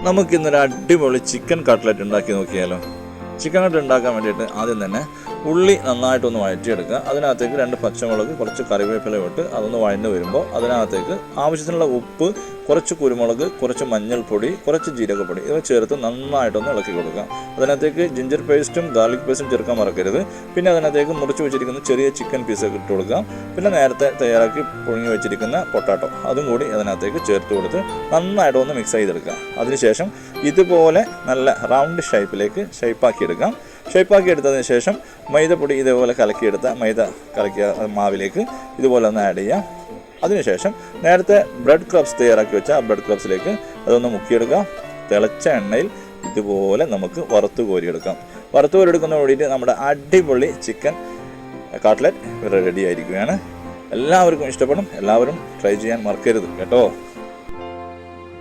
നമുക്കിന്നൊരു അടിപൊളി chicken cutlet ഉണ്ടാക്കി നോക്കിയാലോ. ചിക്കൻ കട്ട്ലറ്റ് ഉണ്ടാക്കാൻ വേണ്ടിയിട്ട് ആദ്യം തന്നെ ഉള്ളി നന്നായിട്ടൊന്ന് വഴറ്റിയെടുക്കുക. അതിനകത്തേക്ക് 2 പച്ചമുളക്, കുറച്ച് കറിവേപ്പില ഇട്ട് അതൊന്ന് വഴഞ്ഞ് വരുമ്പോൾ അതിനകത്തേക്ക് ആവശ്യത്തിനുള്ള ഉപ്പ്, കുറച്ച് കുരുമുളക്, കുറച്ച് മഞ്ഞൾപ്പൊടി, കുറച്ച് ജീരകപ്പൊടി ഇവ ചേർത്ത് നന്നായിട്ടൊന്ന് ഇളക്കി കൊടുക്കുക. അതിനകത്തേക്ക് ജിഞ്ചർ പേസ്റ്റും ഗാർലിക് പേസ്റ്റും ചേർക്കാൻ മറക്കരുത്. പിന്നെ അതിനകത്തേക്ക് മുറിച്ച് വെച്ചിരിക്കുന്ന ചെറിയ ചിക്കൻ പീസൊക്കെ ഇട്ട് കൊടുക്കുക. പിന്നെ നേരത്തെ തയ്യാറാക്കി പുഴുങ്ങി വെച്ചിരിക്കുന്ന പൊട്ടാറ്റോ അതും കൂടി അതിനകത്തേക്ക് ചേർത്ത് കൊടുത്ത് നന്നായിട്ടൊന്ന് മിക്സ് ചെയ്തെടുക്കുക. അതിനുശേഷം ഇതുപോലെ നല്ല റൗണ്ട് ഷേപ്പാക്കി എടുക്കാം. ഷേപ്പാക്കി എടുത്തതിന് ശേഷം മൈദപ്പൊടി ഇതേപോലെ കലക്കിയെടുത്ത മൈദ കലക്കിയ മാവിലേക്ക് ഇതുപോലെ ഒന്ന് ആഡ് ചെയ്യാം. അതിനുശേഷം നേരത്തെ ബ്രെഡ് ക്രബ്സ് തയ്യാറാക്കി വെച്ച ആ ബ്രെഡ് ക്രബ്സിലേക്ക് അതൊന്ന് മുക്കിയെടുക്കാം. തിളച്ച എണ്ണയിൽ ഇതുപോലെ നമുക്ക് വറുത്ത് കോരിയെടുക്കാം. വറുത്ത് കോരിയെടുക്കുന്ന വേണ്ടിയിട്ട് നമ്മുടെ അടിപൊളി ചിക്കൻ കട്ട്ലറ്റ് റെഡി ആയിരിക്കുകയാണ്. എല്ലാവർക്കും ഇഷ്ടപ്പെടും. എല്ലാവരും ട്രൈ ചെയ്യാൻ മറക്കരുത് കേട്ടോ.